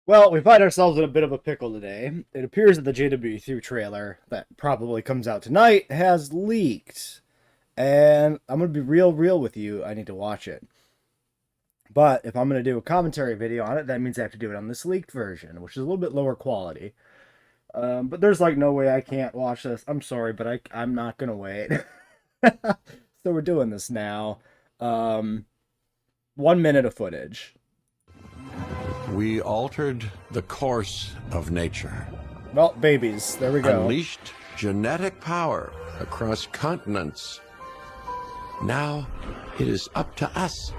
Well, we find ourselves in a bit of a pickle today. It appears that the JWE3 trailer that probably comes out tonight has leaked. And I'm going to be real with you. I need to watch it. But if I'm going to do a commentary video on it, that means I have to do it on this leaked version, which is a little bit lower quality. But there's like no way I can't watch this. I'm sorry, but I'm not going to wait. So we're doing this now. 1 minute of footage. We altered the course of nature. Well, babies. There we go. Unleashed genetic power across continents. Now it is up to us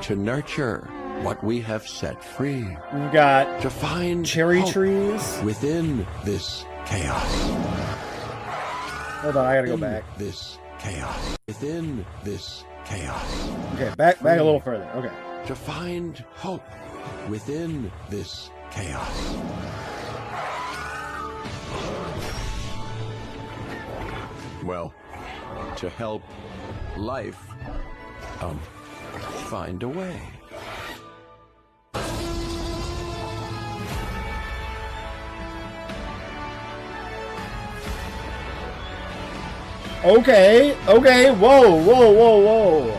to nurture what we have set free. We've got to find cherry hope trees within this chaos. Hold on, I gotta go back. This chaos. Within this chaos. Okay, back a little further. Okay. To find hope within this chaos. Well, to help life find a way. Okay, whoa.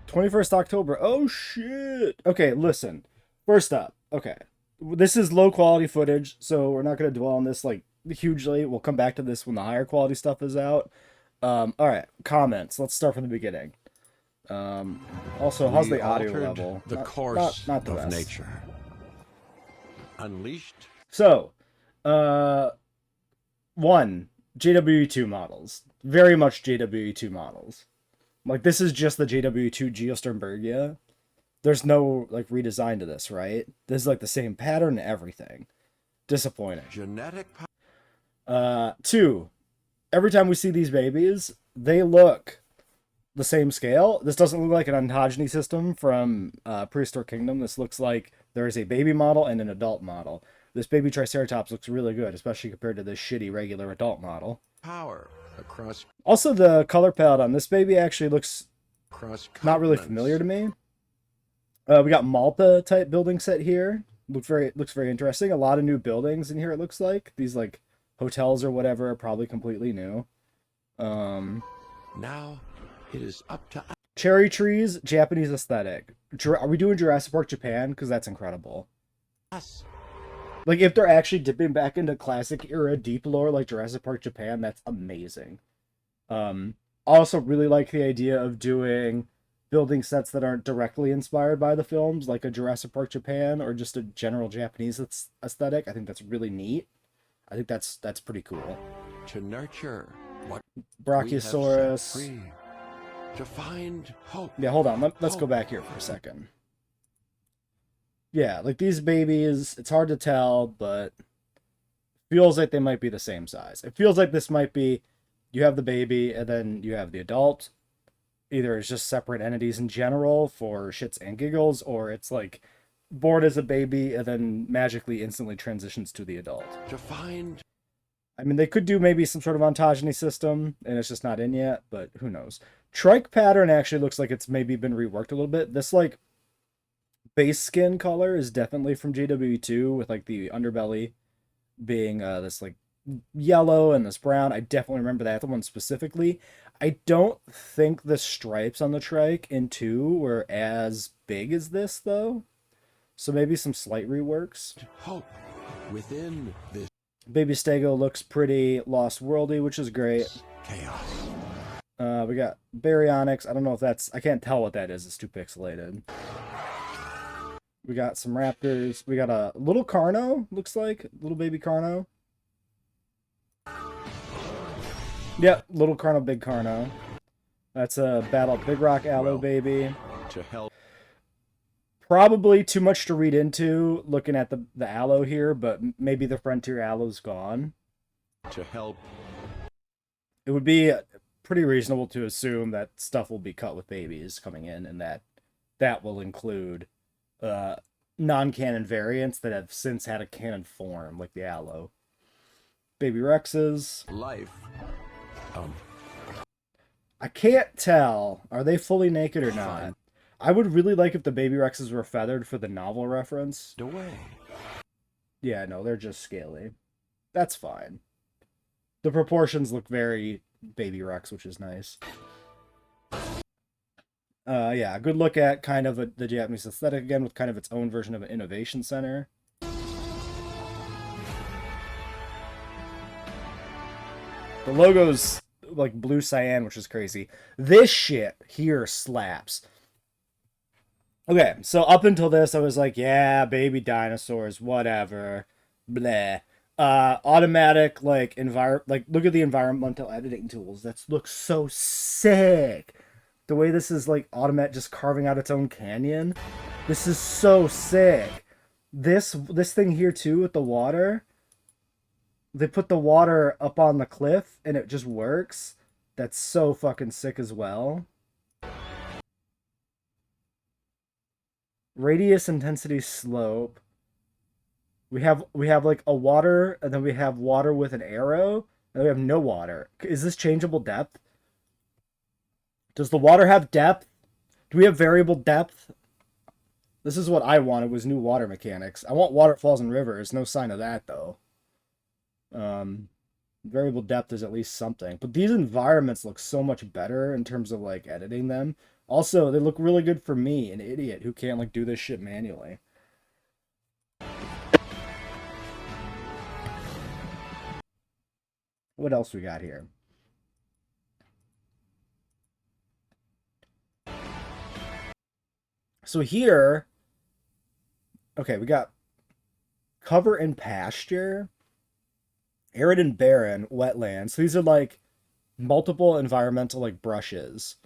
21st October. Oh shit. Okay, listen. First up, okay. This is low quality footage, so we're not going to dwell on this like hugely. We'll come back to this when the higher quality stuff is out. All right, comments. Let's start from the beginning. Also, how's the audio level? The course not the of best. nature. Unleashed. So, 1, JWE2 models. Very much JWE2 models. Like, this is just the JW2 Geosternbergia. There's no, like, redesign to this, right? This is, like, the same pattern and everything. Disappointing. Genetic 2, every time we see these babies, they look the same scale. This doesn't look like an ontogeny system from Prehistoric Kingdom. This looks like there is a baby model and an adult model. This baby Triceratops looks really good, especially compared to this shitty regular adult model. Power across. Also, the color palette on this baby actually looks not really familiar to me. We got Malta type building set here. Looks very interesting. A lot of new buildings in here. It looks like these like hotels or whatever are probably completely new. Now it is up to us. Cherry trees, Japanese aesthetic. Are we doing Jurassic Park Japan? Because that's incredible. Us. Like, if they're actually dipping back into classic era deep lore like Jurassic Park Japan, that's amazing. I also really like the idea of doing building sets that aren't directly inspired by the films, like a Jurassic Park Japan or just a general Japanese aesthetic. I think that's really neat. I think that's pretty cool. To nurture what Brachiosaurus. we have set free. To find hope. Yeah, hold on. Let's go back here for a second. Yeah, like these babies, it's hard to tell, but feels like they might be the same size. It feels like this might be, you have the baby and then you have the adult. Either it's just separate entities in general for shits and giggles, or it's like born as a baby and then magically instantly transitions to the adult. To find. I mean, they could do maybe some sort of ontogeny system, and it's just not in yet, but who knows. Trike pattern actually looks like it's maybe been reworked a little bit. This, like, base skin color is definitely from JW2, with, like, the underbelly being this, like, yellow and this brown. I definitely remember that one specifically. I don't think the stripes on the trike in 2 were as big as this, though. So maybe some slight reworks. Hope within this. Baby Stego looks pretty Lost Worldy, which is great. Chaos. We got Baryonyx. I don't know if that's... I can't tell what that is. It's too pixelated. We got some raptors. We got a little Carno, looks like. Little baby Carno. Yep, little Carno, big Carno. That's a Battle Big Rock Aloe baby. To help. Probably too much to read into looking at the aloe here, but maybe the Frontier aloe's gone. To help. It would be pretty reasonable to assume that stuff will be cut with babies coming in, and that will include non-canon variants that have since had a canon form, like the aloe. Baby Rexes. Life. I can't tell. Are they fully naked or not? Fine. I would really like if the Baby Rexes were feathered for the novel reference. Away. Yeah, no, they're just scaly. That's fine. The proportions look very Baby Rex, which is nice. Yeah, good look at kind of the Japanese aesthetic again with kind of its own version of an innovation center. The logo's like blue cyan, which is crazy. This shit here slaps. Okay, so up until this, I was like, yeah, baby dinosaurs, whatever, bleh. Automatic, like, look at the environmental editing tools. That looks so sick. The way this is, like, automatic, just carving out its own canyon. This is so sick. This thing here, too, with the water. They put the water up on the cliff, and it just works. That's so fucking sick as well. Radius, intensity, slope. We have like a water, and then we have water with an arrow, and then we have no water. Is this changeable depth? Does the water have depth? Do we have variable depth? This is what I wanted, was new water mechanics. I want waterfalls and rivers. No sign of that, though. Variable depth is at least something. But these environments look so much better in terms of, like, editing them. Also, they look really good for me, an idiot who can't, like, do this shit manually. What else we got here? So here, okay, we got cover and pasture, arid and barren, wetlands. So these are like multiple environmental like brushes.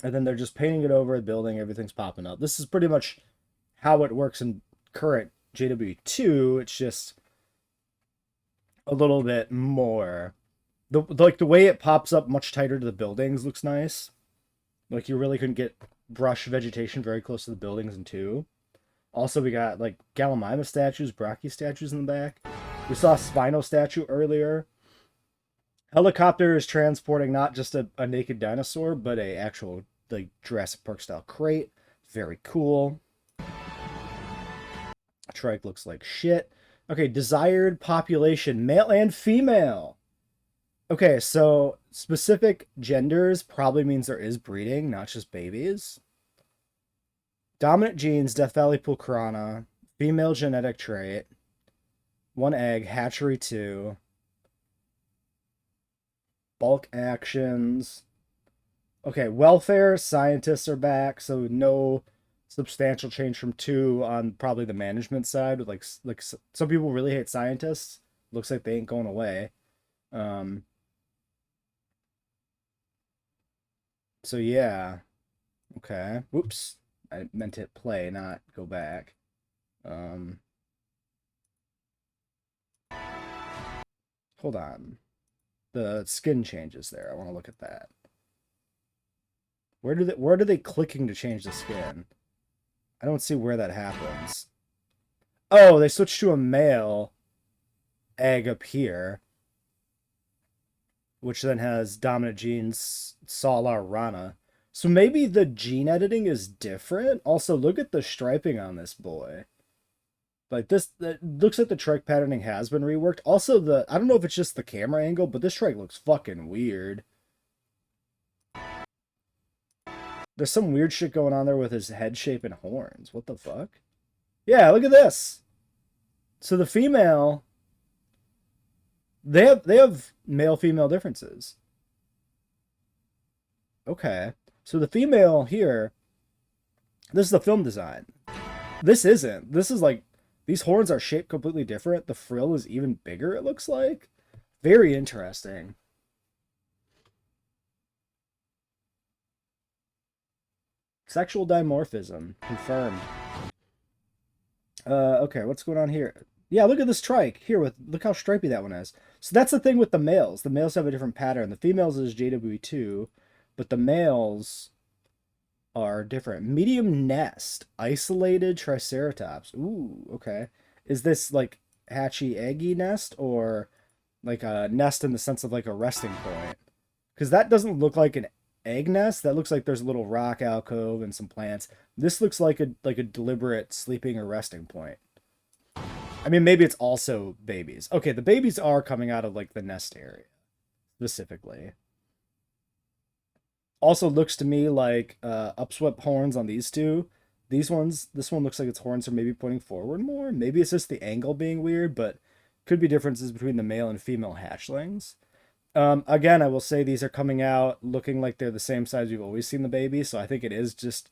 And then they're just painting it over the building, everything's popping up. This is pretty much how it works in current JWE2. It's just a little bit more. The way it pops up much tighter to the buildings looks nice. Like you really couldn't get brush vegetation very close to the buildings in 2. Also, we got like Gallimimus statues, Brachii statues in the back. We saw a Spino statue earlier. Helicopter is transporting not just a naked dinosaur, but a actual like Jurassic Park style crate. Very cool. Trike looks like shit. Okay, desired population, male and female. Okay, so specific genders probably means there is breeding, not just babies. Dominant genes, Death Valley Pulcrana. Female genetic trait. 1 egg, hatchery 2. Bulk actions. Okay, welfare, scientists are back, so no substantial change from 2 on probably the management side. With like some people really hate scientists. Looks like they ain't going away. So yeah. Okay. Whoops. I meant to hit play, not go back. Hold on. The skin changes there. I want to look at that. Where are they clicking to change the skin? I don't see where that happens. Oh, they switched to a male egg up here, which then has dominant genes Salar Rana. So maybe the gene editing is different. Also, look at the striping on this boy. Like this, it looks like the trike patterning has been reworked. Also, I don't know if it's just the camera angle, but this trike looks fucking weird. There's some weird shit going on there with his head shape and horns. What the fuck? Yeah, look at this. So the female, they have male-female differences. Okay. So the female here, this is the film design. This isn't. This is like, these horns are shaped completely different. The frill is even bigger, it looks like. Very interesting. Sexual dimorphism confirmed. Okay, what's going on here? Yeah, look at this trike here. Look how stripy that one is. So that's the thing with the males. The males have a different pattern. The females is JWE2, but the males are different. Medium nest, isolated triceratops. Ooh, okay. Is this like hatchy eggy nest, or like a nest in the sense of like a resting point? Because that doesn't look like an egg nest. That looks like there's a little rock alcove and some plants. This looks like a deliberate sleeping or resting point. I mean, maybe it's also babies. Okay, the babies are coming out of like the nest area specifically. Also looks to me like upswept horns on these two. These ones, this one looks like its horns are maybe pointing forward more. Maybe it's just the angle being weird, but could be differences between the male and female hatchlings. Again, I will say these are coming out looking like they're the same size we've always seen the baby, so I think it is just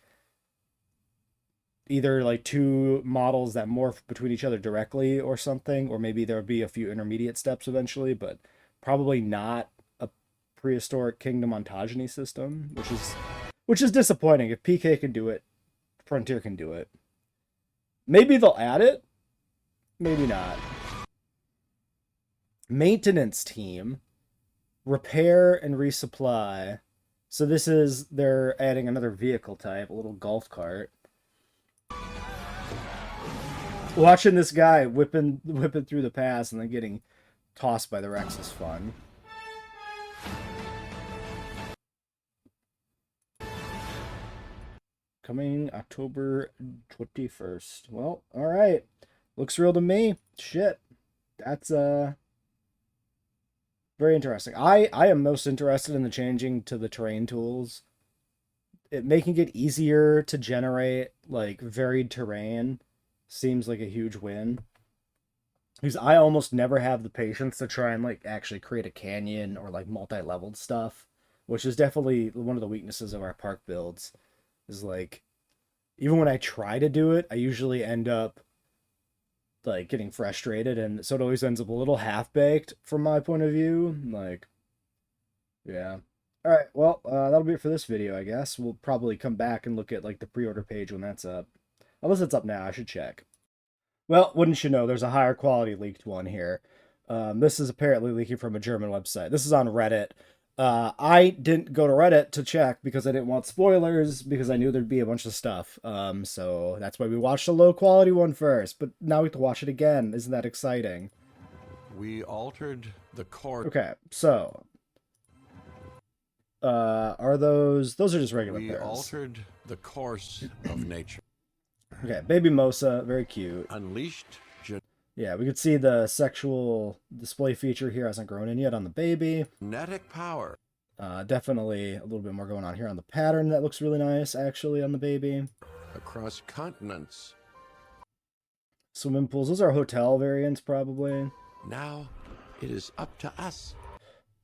either like two models that morph between each other directly or something, or maybe there'll be a few intermediate steps eventually, but probably not a prehistoric kingdom ontogeny system, which is disappointing. If PK can do it, Frontier can do it. Maybe they'll add it, maybe not. Maintenance team, repair and resupply. So this is, they're adding another vehicle type, a little golf cart. Watching this guy whipping through the pass and then getting tossed by the Rex is fun. Coming October 21st. Well, all right. Looks real to me. Shit. That's very interesting. I am most interested in the changing to the terrain tools. Making it easier to generate like varied terrain seems like a huge win. Because I almost never have the patience to try and like actually create a canyon or like multi-leveled stuff, which is definitely one of the weaknesses of our park builds. Is like, even when I try to do it, I usually end up like getting frustrated, and so it always ends up a little half-baked from my point of view. Like, yeah. All right, well, that'll be it for this video, I guess. We'll probably come back and look at like the pre-order page when that's up. Unless it's up now, I should check. Well, wouldn't you know, there's a higher quality leaked one here. This is apparently leaking from a German website. This is on Reddit. I didn't go to Reddit to check because I didn't want spoilers, because I knew there'd be a bunch of stuff. So that's why we watched the low quality one first, but now we have to watch it again. Isn't that exciting? We altered the course. Okay, so are those are just regular We pairs. altered the course of nature. Okay, baby Mosa, very cute. Unleashed. Yeah, we could see the sexual display feature here hasn't grown in yet on the baby. Genetic power. Definitely a little bit more going on here on the pattern. That looks really nice, actually, on the baby. Across continents. Swimming pools. Those are hotel variants, probably. Now it is up to us.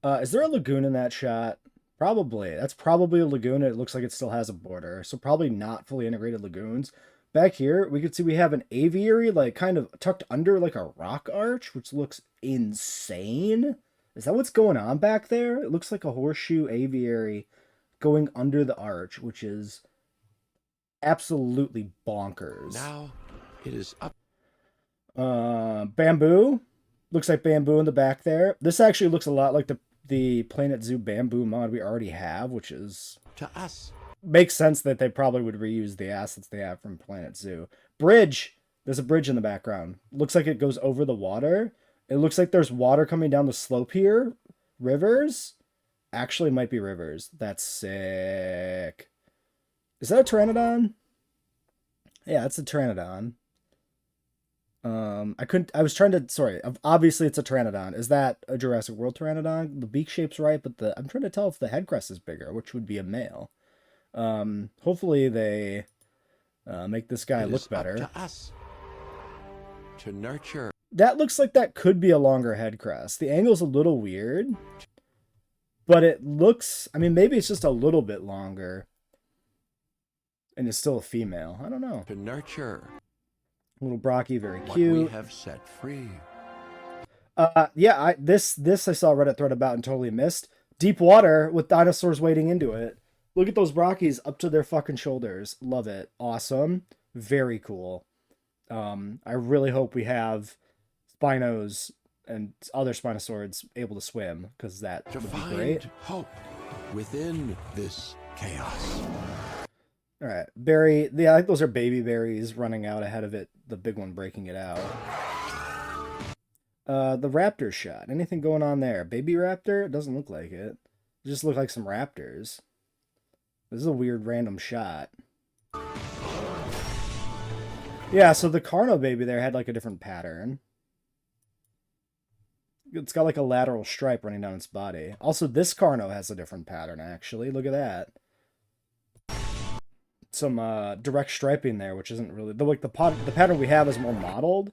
Is there a lagoon in that shot? Probably. That's probably a lagoon. It looks like it still has a border. So probably not fully integrated lagoons. Back here, we could see we have an aviary, like, kind of tucked under, like, a rock arch, which looks insane. Is that what's going on back there? It looks like a horseshoe aviary going under the arch, which is absolutely bonkers. Now it is up. Bamboo. Looks like bamboo in the back there. This actually looks a lot like the Planet Zoo bamboo mod we already have, which is... to us. Makes sense that they probably would reuse the assets they have from Planet Zoo. Bridge! There's a bridge in the background. Looks like it goes over the water. It looks like there's water coming down the slope here. Rivers? Actually might be rivers. That's sick. Is that a Pteranodon? Yeah, it's a Pteranodon. Obviously it's a Pteranodon. Is that a Jurassic World Pteranodon? The beak shape's right, but I'm trying to tell if the head crest is bigger, which would be a male. Hopefully they make this guy look better. Up to us to nurture. That looks like that could be a longer head crest. The angle's a little weird, but it looks, I mean, maybe it's just a little bit longer and it's still a female. I don't know. To nurture. Little Brocky, very What cute. we have set free. Yeah, this I saw a Reddit thread about and totally missed. Deep water with dinosaurs wading into it. Look at those Brockies up to their fucking shoulders. Love it. Awesome. Very cool. I really hope we have Spinos and other Spinosaurids able to swim, because that To would be find great. hope within this chaos. All right, berry. Yeah, I think those are baby berries running out ahead of it. The big one breaking it out. The raptor shot. Anything going on there? Baby raptor? It doesn't look like it. It just look like some raptors. This is a weird random shot. Yeah, so the Carno baby there had like a different pattern. It's got like a lateral stripe running down its body. Also, this Carno has a different pattern, actually. Look at that. Some direct striping there, which isn't really... The pattern we have is more modeled.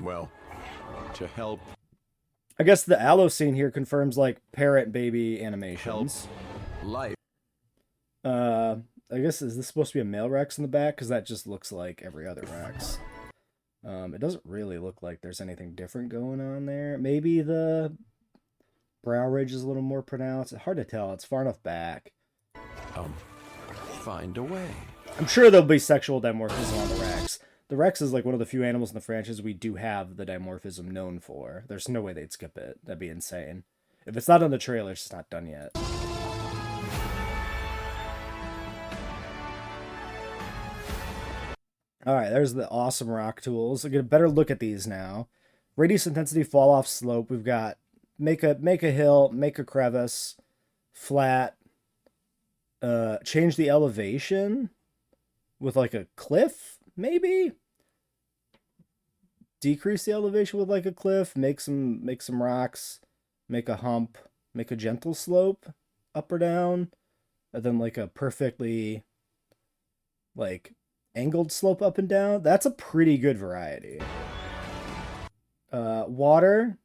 Well, to help... I guess the aloe scene here confirms, like, parrot baby animations. Life. I guess, is this supposed to be a male Rex in the back? Because that just looks like every other Rex. It doesn't really look like there's anything different going on there. Maybe the brow ridge is a little more pronounced. It's hard to tell. It's far enough back. Find a way. I'm sure there'll be sexual dimorphism on the Rex. The Rex is like one of the few animals in the franchise we do have the dimorphism known for. There's no way they'd skip it. That'd be insane. If it's not on the trailer, it's just not done yet. Alright, there's the awesome rock tools. We'll get a better look at these now. Radius intensity, fall off slope. We've got make a hill, make a crevice, flat. Change the elevation with like a cliff, maybe? Decrease the elevation with like a cliff, make some rocks, make a hump, make a gentle slope up or down, and then like a perfectly like angled slope up and down. That's a pretty good variety. Water.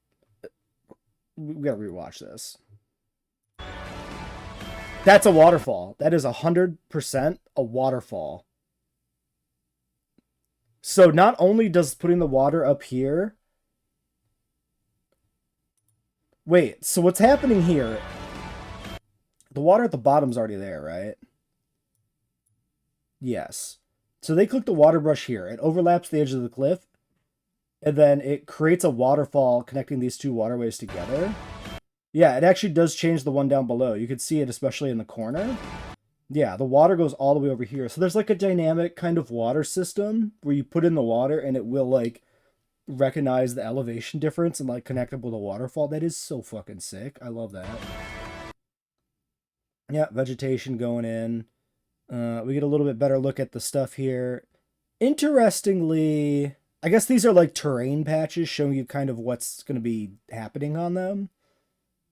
We gotta rewatch this. That's a waterfall. That is 100% a waterfall. So not only does putting the water up here... Wait, so what's happening here? The water at the bottom's already there, right? Yes. So they click the water brush here. It overlaps the edge of the cliff. And then it creates a waterfall connecting these two waterways together. Yeah, it actually does change the one down below. You can see it especially in the corner. Yeah, the water goes all the way over here. So there's like a dynamic kind of water system where you put in the water and it will like recognize the elevation difference and like connect it with a waterfall. That is so fucking sick. I love that. Yeah, vegetation going in. We get a little bit better look at the stuff here. Interestingly, I guess these are like terrain patches showing you kind of what's going to be happening on them.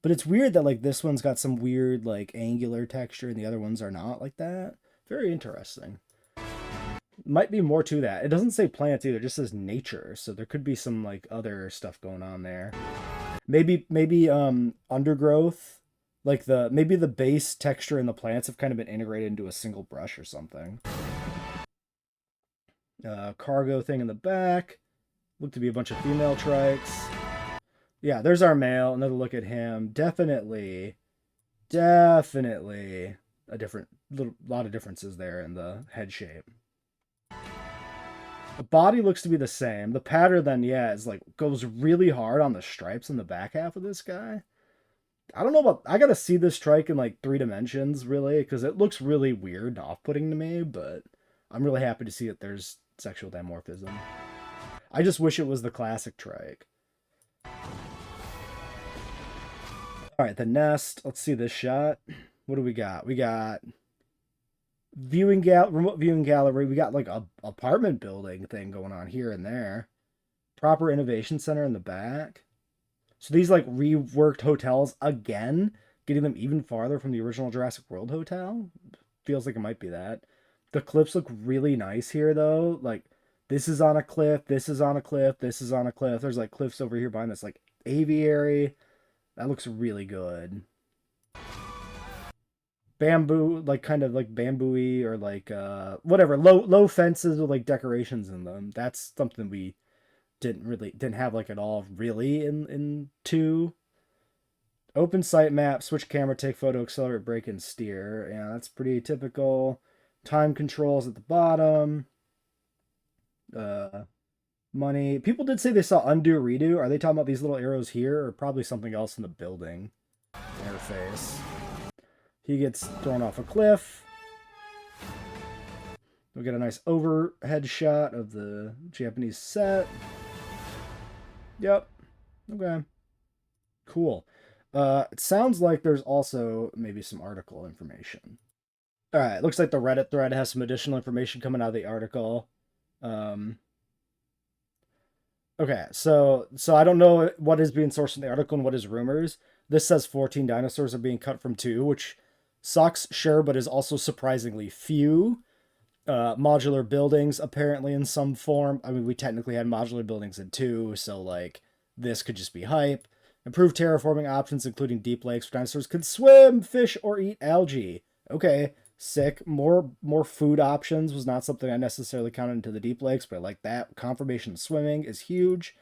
But it's weird that, like, this one's got some weird, like, angular texture and the other ones are not like that. Very interesting. Might be more to that. It doesn't say plants either. It just says nature. So there could be some, like, other stuff going on there. Maybe undergrowth. Like, maybe the base texture in the plants have kind of been integrated into a single brush or something. Cargo thing in the back. Look to be a bunch of female trikes. Yeah, there's our male. Another look at him. Definitely a lot of differences there in the head shape. The body looks to be the same. The pattern then, yeah, is like goes really hard on the stripes in the back half of this guy. I don't know about... I gotta see this trike in like 3 dimensions, really, because it looks really weird and off-putting to me, but I'm really happy to see that there's sexual dimorphism. I just wish it was the classic trike. Alright, the nest. Let's see this shot. What do we got? We got remote viewing gallery. We got like a apartment building thing going on here and there. Proper innovation center in the back. So these like reworked hotels again, getting them even farther from the original Jurassic World hotel. Feels like it might be that. The cliffs look really nice here though. Like this is on a cliff, this is on a cliff, this is on a cliff. There's like cliffs over here behind this like aviary. That looks really good. Bamboo, like kind of like bamboo-y or like whatever, low fences with like decorations in them. That's something we didn't have like at all really in 2. Open site map, switch camera, take photo, accelerate, brake, and steer. Yeah, that's pretty typical. Time controls at the bottom. Money. People did say they saw undo, redo. Are they talking about these little arrows here or probably something else in the building interface? He gets thrown off a cliff. We'll get a nice overhead shot of the Japanese set. Yep. Okay. Cool. It sounds like there's also maybe some article information. All right. Looks like the Reddit thread has some additional information coming out of the article. Um, okay. So I don't know what is being sourced in the article and what is rumors. This says 14 dinosaurs are being cut from two, which sucks, sure, but is also surprisingly few. Modular buildings apparently in some form. I mean, we technically had modular buildings in two, so like this could just be hype. Improved terraforming options, including deep lakes where dinosaurs could swim, fish, or eat algae. Okay, sick. More food options was not something I necessarily counted into the deep lakes, but I like that. Confirmation of swimming is huge.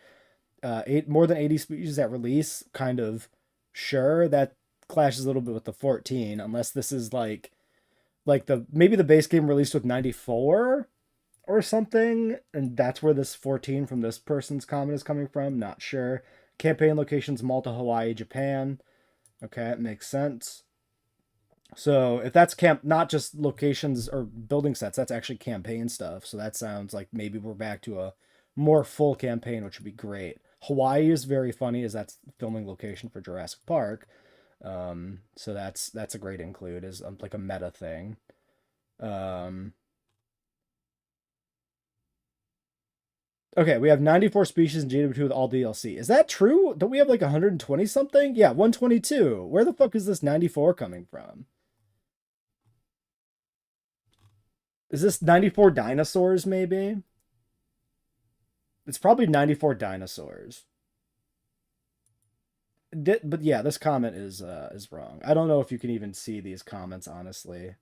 More than 80 species at release, kind of sure. That clashes a little bit with the 14, unless this is like the maybe the base game released with 94 or something, and that's where this 14 from this person's comment is coming from. Not sure. Campaign locations: Malta, Hawaii, Japan. Okay, it makes sense. So if that's camp, not just locations or building sets, that's actually campaign stuff. So that sounds like maybe we're back to a more full campaign, which would be great. Hawaii is very funny, as that's filming location for Jurassic Park. So that's a great include, is like a meta thing. Um, okay, we have 94 species in JW2 with all DLC. Is that true? Don't we have like 120 something? Yeah, 122. Where the fuck is this 94 coming from? Is this 94 dinosaurs, maybe? It's probably 94 dinosaurs. But yeah, this comment is wrong. I don't know if you can even see these comments, honestly.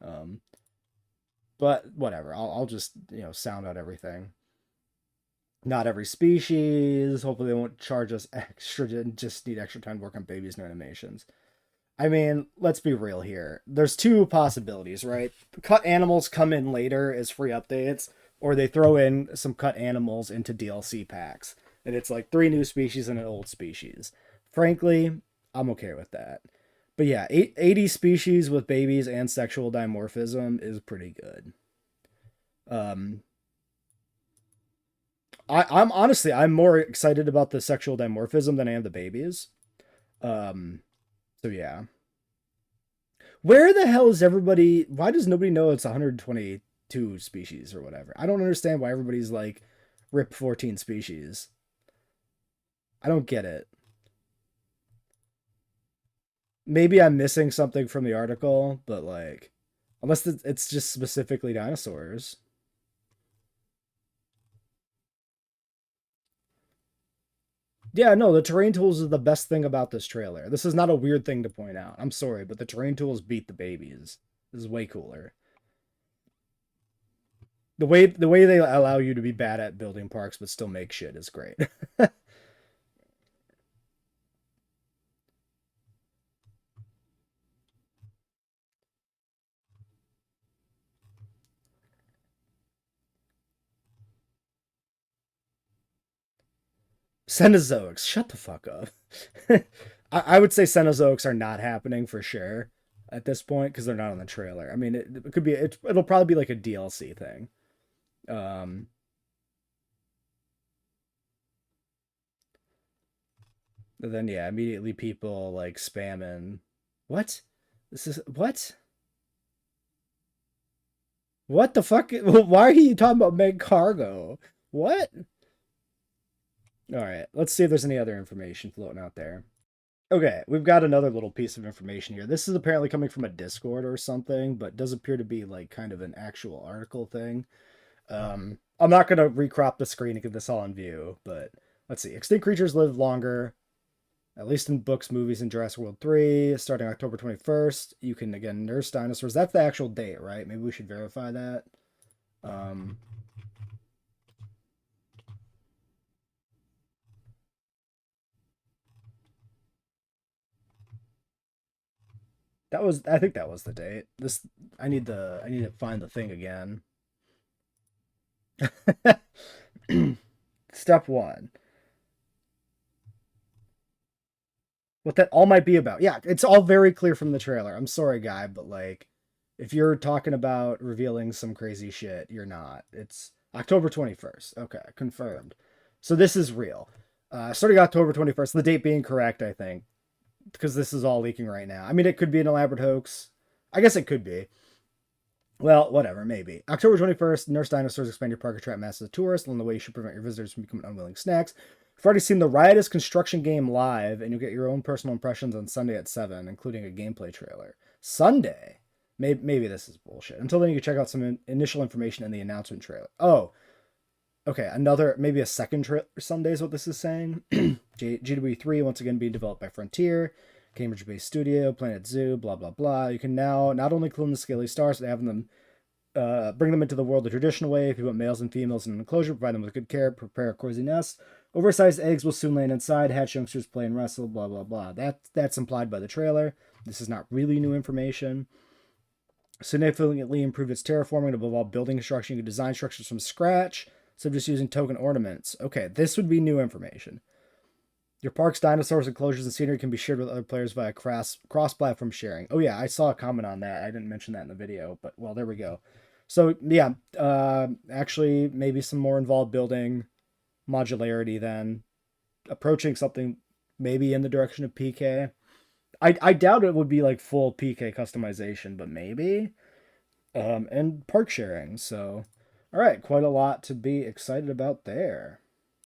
But whatever. I'll just, sound out everything. Not every species. Hopefully they won't charge us extra and just need extra time to work on babies and animations. I mean, let's be real here. There's two possibilities, right? Cut animals come in later as free updates, or they throw in some cut animals into DLC packs. And it's like 3 new species and an old species. Frankly, I'm okay with that. But yeah, 80 species with babies and sexual dimorphism is pretty good. Um, I'm honestly, I'm more excited about the sexual dimorphism than I am the babies. Um, so yeah. Where the hell is everybody? Why does nobody know it's 122 species or whatever? I don't understand why everybody's like rip 14 species. I don't get it. Maybe I'm missing something from the article, but like, unless it's just specifically dinosaurs. Yeah, no, the terrain tools is the best thing about this trailer. This is not a weird thing to point out. I'm sorry, but the terrain tools beat the babies. This is way cooler. The way they allow you to be bad at building parks but still make shit is great. Cenozoics, shut the fuck up. I would say Cenozoics are not happening for sure at this point because they're not on the trailer. I mean, it could be it'll probably be like a DLC thing. Um, but then yeah, immediately people like spamming. What? This is what? What the fuck? Why are you talking about Meg Cargo? What? All right, let's see if there's any other information floating out there. Okay, we've got another little piece of information here. This is apparently coming from a Discord or something, but does appear to be like kind of an actual article thing. I'm not gonna recrop the screen and get this all in view, but let's see. Extinct creatures live longer, at least in books, movies, and Jurassic World 3, starting October 21st. You can again nurse dinosaurs. That's the actual date, right? Maybe we should verify that. Um, I think that was the date. I need to find the thing again. Step one. What that all might be about. Yeah, it's all very clear from the trailer. I'm sorry, guy, but like, if you're talking about revealing some crazy shit, you're not. It's October 21st. Okay, confirmed. So this is real. Starting October 21st, the date being correct, I think, because this is all leaking right now. I mean, it could be an elaborate hoax. I guess it could be. Well, whatever, maybe. October 21st, Nurse Dinosaurs expand your park, attract masses of tourists. Along the way, you should prevent your visitors from becoming unwilling snacks. We've already seen the riotous construction game live, and you'll get your own personal impressions on Sunday at 7, including a gameplay trailer. Sunday? Maybe this is bullshit. Until then, you can check out some initial information in the announcement trailer. Oh, okay, maybe a second trailer Sunday is what this is saying. JWE3, once again, being developed by Frontier. Cambridge-based studio, Planet Zoo, blah, blah, blah. You can now not only clone the scaly stars, but have them bring them into the world the traditional way. If you put males and females in an enclosure, provide them with good care, prepare a cozy nest. Oversized eggs will soon land inside. Hatch youngsters play and wrestle, blah, blah, blah. That's implied by the trailer. This is not really new information. Significantly improved its terraforming, above all building construction. You can design structures from scratch, so just using token ornaments. Okay, this would be new information. Your park's dinosaurs, enclosures, and scenery can be shared with other players via cross-platform sharing. Oh yeah, I saw a comment on that. I didn't mention that in the video, but well, there we go. So yeah, actually maybe some more involved building modularity then. Approaching something maybe in the direction of PK. I doubt it would be like full PK customization, but maybe. And park sharing. So, all right, quite a lot to be excited about there.